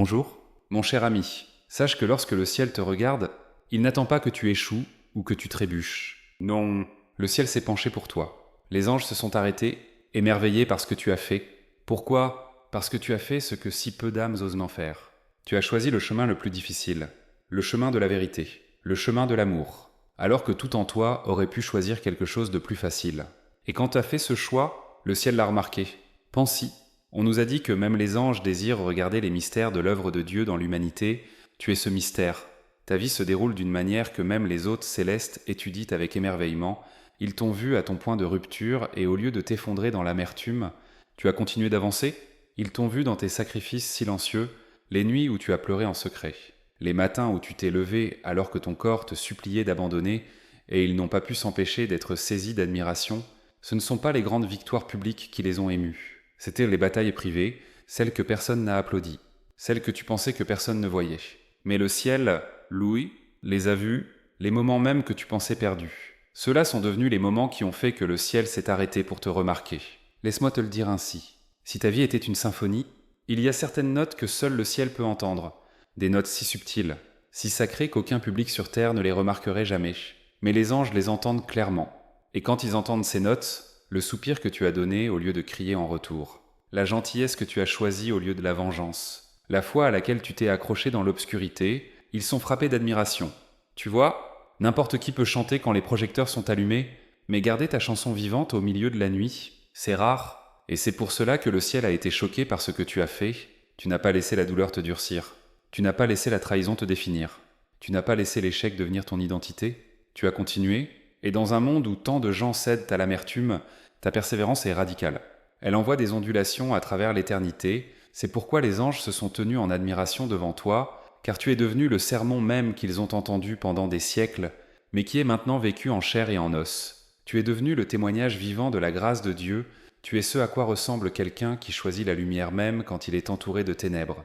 Bonjour. Mon cher ami, sache que lorsque le ciel te regarde, il n'attend pas que tu échoues ou que tu trébuches. Non, le ciel s'est penché pour toi. Les anges se sont arrêtés, émerveillés par ce que tu as fait. Pourquoi? Parce que tu as fait ce que si peu d'âmes osent n'en faire. Tu as choisi le chemin le plus difficile, le chemin de la vérité, le chemin de l'amour, alors que tout en toi aurait pu choisir quelque chose de plus facile. Et quand tu as fait ce choix, le ciel l'a remarqué. Pense-y. On nous a dit que même les anges désirent regarder les mystères de l'œuvre de Dieu dans l'humanité. Tu es ce mystère. Ta vie se déroule d'une manière que même les hôtes célestes étudient avec émerveillement. Ils t'ont vu à ton point de rupture et au lieu de t'effondrer dans l'amertume, tu as continué d'avancer. Ils t'ont vu dans tes sacrifices silencieux, les nuits où tu as pleuré en secret, les matins où tu t'es levé alors que ton corps te suppliait d'abandonner et ils n'ont pas pu s'empêcher d'être saisis d'admiration. Ce ne sont pas les grandes victoires publiques qui les ont émus. C'étaient les batailles privées, celles que personne n'a applaudies, celles que tu pensais que personne ne voyait. Mais le ciel, Louis, les a vues, les moments même que tu pensais perdus. Ceux-là sont devenus les moments qui ont fait que le ciel s'est arrêté pour te remarquer. Laisse-moi te le dire ainsi. Si ta vie était une symphonie, il y a certaines notes que seul le ciel peut entendre, des notes si subtiles, si sacrées qu'aucun public sur terre ne les remarquerait jamais. Mais les anges les entendent clairement. Et quand ils entendent ces notes, le soupir que tu as donné au lieu de crier en retour, la gentillesse que tu as choisie au lieu de la vengeance, la foi à laquelle tu t'es accroché dans l'obscurité, ils sont frappés d'admiration. Tu vois, n'importe qui peut chanter quand les projecteurs sont allumés, mais garder ta chanson vivante au milieu de la nuit, c'est rare, et c'est pour cela que le ciel a été choqué par ce que tu as fait. Tu n'as pas laissé la douleur te durcir, tu n'as pas laissé la trahison te définir, tu n'as pas laissé l'échec devenir ton identité, tu as continué, et dans un monde où tant de gens cèdent à l'amertume, ta persévérance est radicale. Elle envoie des ondulations à travers l'éternité, c'est pourquoi les anges se sont tenus en admiration devant toi, car tu es devenu le sermon même qu'ils ont entendu pendant des siècles, mais qui est maintenant vécu en chair et en os. Tu es devenu le témoignage vivant de la grâce de Dieu, tu es ce à quoi ressemble quelqu'un qui choisit la lumière même quand il est entouré de ténèbres.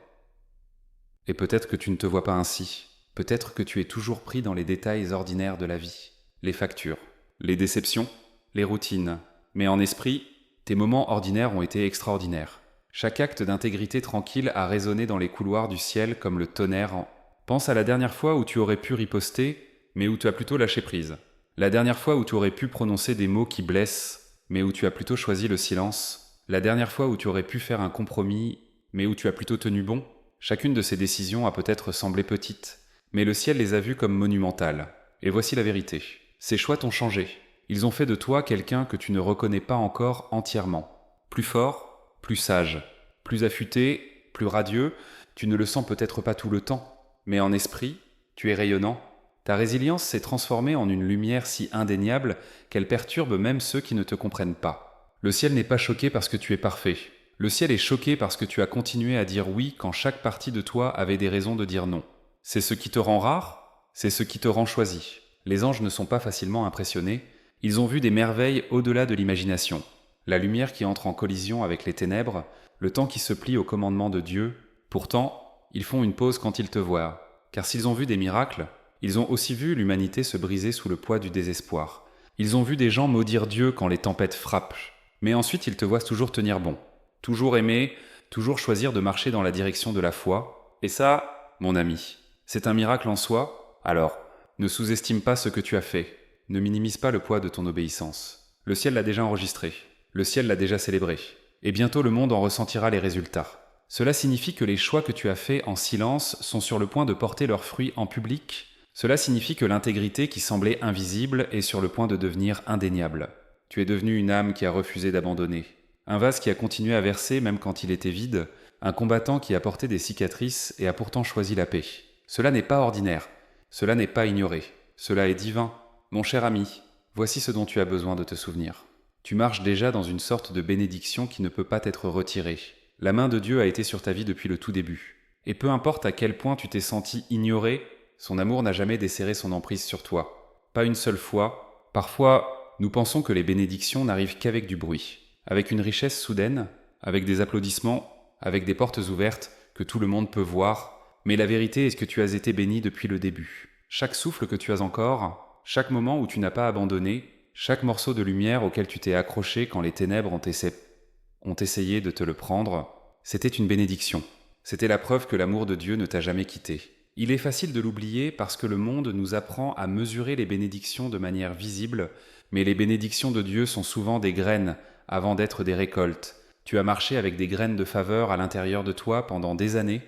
Et peut-être que tu ne te vois pas ainsi, peut-être que tu es toujours pris dans les détails ordinaires de la vie, les factures, les déceptions, les routines. Mais en esprit, tes moments ordinaires ont été extraordinaires. Chaque acte d'intégrité tranquille a résonné dans les couloirs du ciel comme le tonnerre. Pense à la dernière fois où tu aurais pu riposter, mais où tu as plutôt lâché prise. La dernière fois où tu aurais pu prononcer des mots qui blessent, mais où tu as plutôt choisi le silence. La dernière fois où tu aurais pu faire un compromis, mais où tu as plutôt tenu bon. Chacune de ces décisions a peut-être semblé petite, mais le ciel les a vues comme monumentales. Et voici la vérité. Ces choix t'ont changé. Ils ont fait de toi quelqu'un que tu ne reconnais pas encore entièrement. Plus fort, plus sage, plus affûté, plus radieux, tu ne le sens peut-être pas tout le temps, mais en esprit, tu es rayonnant. Ta résilience s'est transformée en une lumière si indéniable qu'elle perturbe même ceux qui ne te comprennent pas. Le ciel n'est pas choqué parce que tu es parfait. Le ciel est choqué parce que tu as continué à dire oui quand chaque partie de toi avait des raisons de dire non. C'est ce qui te rend rare, c'est ce qui te rend choisi. Les anges ne sont pas facilement impressionnés. Ils ont vu des merveilles au-delà de l'imagination. La lumière qui entre en collision avec les ténèbres, le temps qui se plie au commandement de Dieu. Pourtant, ils font une pause quand ils te voient. Car s'ils ont vu des miracles, ils ont aussi vu l'humanité se briser sous le poids du désespoir. Ils ont vu des gens maudire Dieu quand les tempêtes frappent. Mais ensuite, ils te voient toujours tenir bon. Toujours aimer, toujours choisir de marcher dans la direction de la foi. Et ça, mon ami, c'est un miracle en soi. Alors, ne sous-estime pas ce que tu as fait. Ne minimise pas le poids de ton obéissance. Le ciel l'a déjà enregistré. Le ciel l'a déjà célébré. Et bientôt le monde en ressentira les résultats. Cela signifie que les choix que tu as faits en silence sont sur le point de porter leurs fruits en public. Cela signifie que l'intégrité qui semblait invisible est sur le point de devenir indéniable. Tu es devenu une âme qui a refusé d'abandonner. Un vase qui a continué à verser même quand il était vide. Un combattant qui a porté des cicatrices et a pourtant choisi la paix. Cela n'est pas ordinaire. Cela n'est pas ignoré. Cela est divin. Mon cher ami, voici ce dont tu as besoin de te souvenir. Tu marches déjà dans une sorte de bénédiction qui ne peut pas être retirée. La main de Dieu a été sur ta vie depuis le tout début. Et peu importe à quel point tu t'es senti ignoré, son amour n'a jamais desserré son emprise sur toi. Pas une seule fois. Parfois, nous pensons que les bénédictions n'arrivent qu'avec du bruit, avec une richesse soudaine, avec des applaudissements, avec des portes ouvertes que tout le monde peut voir. Mais la vérité est que tu as été béni depuis le début. Chaque souffle que tu as encore, chaque moment où tu n'as pas abandonné, chaque morceau de lumière auquel tu t'es accroché quand les ténèbres ont essayé de te le prendre, c'était une bénédiction. C'était la preuve que l'amour de Dieu ne t'a jamais quitté. Il est facile de l'oublier parce que le monde nous apprend à mesurer les bénédictions de manière visible, mais les bénédictions de Dieu sont souvent des graines avant d'être des récoltes. Tu as marché avec des graines de faveur à l'intérieur de toi pendant des années,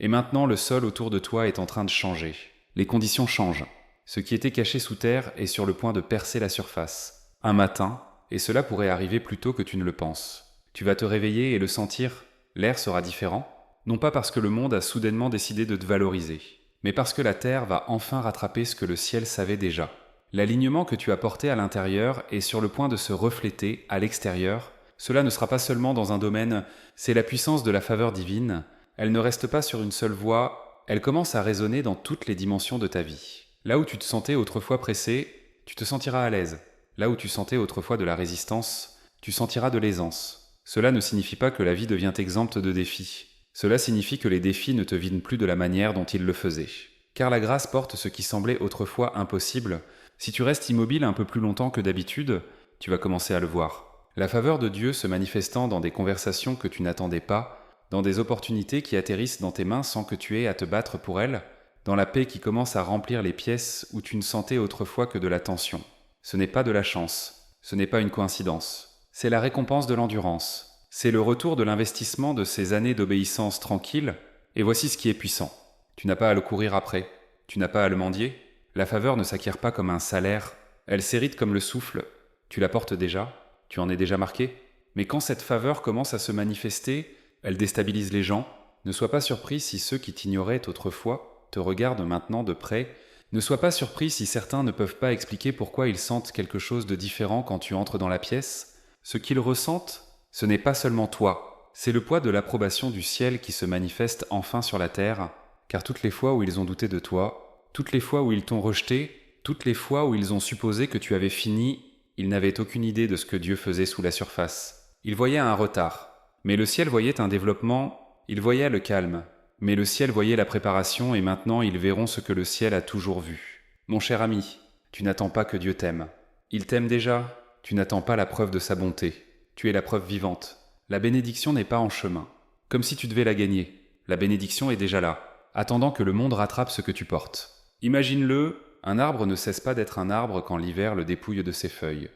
et maintenant le sol autour de toi est en train de changer. Les conditions changent. Ce qui était caché sous terre est sur le point de percer la surface. Un matin, et cela pourrait arriver plus tôt que tu ne le penses. Tu vas te réveiller et le sentir, l'air sera différent, non pas parce que le monde a soudainement décidé de te valoriser, mais parce que la terre va enfin rattraper ce que le ciel savait déjà. L'alignement que tu as porté à l'intérieur est sur le point de se refléter à l'extérieur. Cela ne sera pas seulement dans un domaine, c'est la puissance de la faveur divine. Elle ne reste pas sur une seule voie, elle commence à résonner dans toutes les dimensions de ta vie. Là où tu te sentais autrefois pressé, tu te sentiras à l'aise. Là où tu sentais autrefois de la résistance, tu sentiras de l'aisance. Cela ne signifie pas que la vie devient exempte de défis. Cela signifie que les défis ne te vident plus de la manière dont ils le faisaient. Car la grâce porte ce qui semblait autrefois impossible. Si tu restes immobile un peu plus longtemps que d'habitude, tu vas commencer à le voir. La faveur de Dieu se manifestant dans des conversations que tu n'attendais pas, dans des opportunités qui atterrissent dans tes mains sans que tu aies à te battre pour elles, dans la paix qui commence à remplir les pièces où tu ne sentais autrefois que de la tension. Ce n'est pas de la chance, ce n'est pas une coïncidence, c'est la récompense de l'endurance, c'est le retour de l'investissement de ces années d'obéissance tranquille, et voici ce qui est puissant. Tu n'as pas à le courir après, tu n'as pas à le mendier, la faveur ne s'acquiert pas comme un salaire, elle s'hérite comme le souffle, tu la portes déjà, tu en es déjà marqué, mais quand cette faveur commence à se manifester, elle déstabilise les gens. Ne sois pas surpris si ceux qui t'ignoraient autrefois te regardent maintenant de près. Ne sois pas surpris si certains ne peuvent pas expliquer pourquoi ils sentent quelque chose de différent quand tu entres dans la pièce. Ce qu'ils ressentent, ce n'est pas seulement toi, c'est le poids de l'approbation du ciel qui se manifeste enfin sur la terre, car toutes les fois où ils ont douté de toi, toutes les fois où ils t'ont rejeté, toutes les fois où ils ont supposé que tu avais fini, ils n'avaient aucune idée de ce que Dieu faisait sous la surface. Ils voyaient un retard. Mais le ciel voyait un développement, il voyait le calme. Mais le ciel voyait la préparation et maintenant ils verront ce que le ciel a toujours vu. Mon cher ami, tu n'attends pas que Dieu t'aime. Il t'aime déjà, tu n'attends pas la preuve de sa bonté. Tu es la preuve vivante. La bénédiction n'est pas en chemin. Comme si tu devais la gagner. La bénédiction est déjà là, attendant que le monde rattrape ce que tu portes. Imagine-le, un arbre ne cesse pas d'être un arbre quand l'hiver le dépouille de ses feuilles.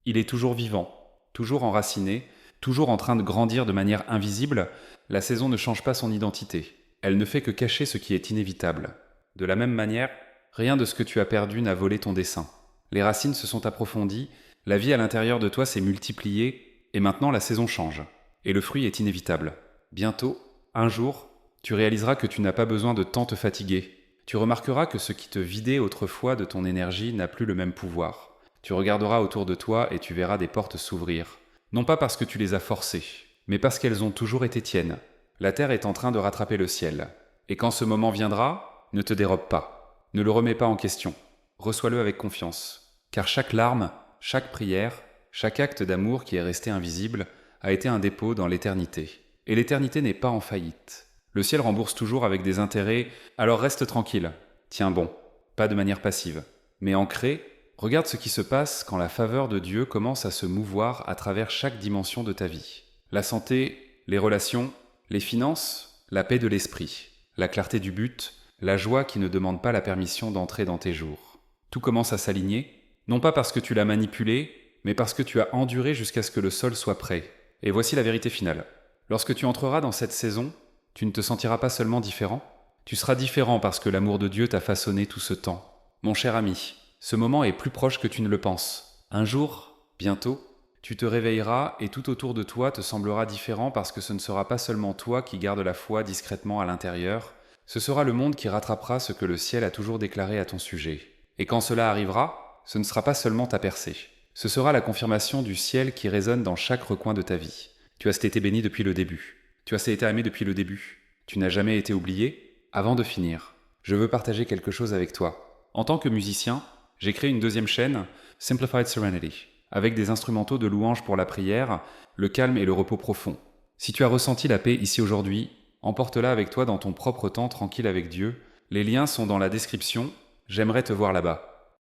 Il est toujours vivant, toujours enraciné, toujours en train de grandir de manière invisible, la saison ne change pas son identité. Elle ne fait que cacher ce qui est inévitable. De la même manière, rien de ce que tu as perdu n'a volé ton dessein. Les racines se sont approfondies, la vie à l'intérieur de toi s'est multipliée, et maintenant la saison change. Et le fruit est inévitable. Bientôt, un jour, tu réaliseras que tu n'as pas besoin de tant te fatiguer. Tu remarqueras que ce qui te vidait autrefois de ton énergie n'a plus le même pouvoir. Tu regarderas autour de toi et tu verras des portes s'ouvrir. Non pas parce que tu les as forcées, mais parce qu'elles ont toujours été tiennes. La terre est en train de rattraper le ciel. Et quand ce moment viendra, ne te dérobe pas. Ne le remets pas en question. Reçois-le avec confiance. Car chaque larme, chaque prière, chaque acte d'amour qui est resté invisible a été un dépôt dans l'éternité. Et l'éternité n'est pas en faillite. Le ciel rembourse toujours avec des intérêts, alors reste tranquille. Tiens bon, pas de manière passive, mais ancré. Regarde ce qui se passe quand la faveur de Dieu commence à se mouvoir à travers chaque dimension de ta vie. La santé, les relations, les finances, la paix de l'esprit, la clarté du but, la joie qui ne demande pas la permission d'entrer dans tes jours. Tout commence à s'aligner, non pas parce que tu l'as manipulé, mais parce que tu as enduré jusqu'à ce que le sol soit prêt. Et voici la vérité finale. Lorsque tu entreras dans cette saison, tu ne te sentiras pas seulement différent, tu seras différent parce que l'amour de Dieu t'a façonné tout ce temps. Mon cher ami, ce moment est plus proche que tu ne le penses. Un jour, bientôt, tu te réveilleras et tout autour de toi te semblera différent parce que ce ne sera pas seulement toi qui garde la foi discrètement à l'intérieur, ce sera le monde qui rattrapera ce que le ciel a toujours déclaré à ton sujet. Et quand cela arrivera, ce ne sera pas seulement ta percée. Ce sera la confirmation du ciel qui résonne dans chaque recoin de ta vie. Tu as été béni depuis le début. Tu as été aimé depuis le début. Tu n'as jamais été oublié. Avant de finir, je veux partager quelque chose avec toi. En tant que musicien, j'ai créé une deuxième chaîne, Simplified Serenity, avec des instrumentaux de louange pour la prière, le calme et le repos profond. Si tu as ressenti la paix ici aujourd'hui, emporte-la avec toi dans ton propre temps tranquille avec Dieu. Les liens sont dans la description, j'aimerais te voir là-bas.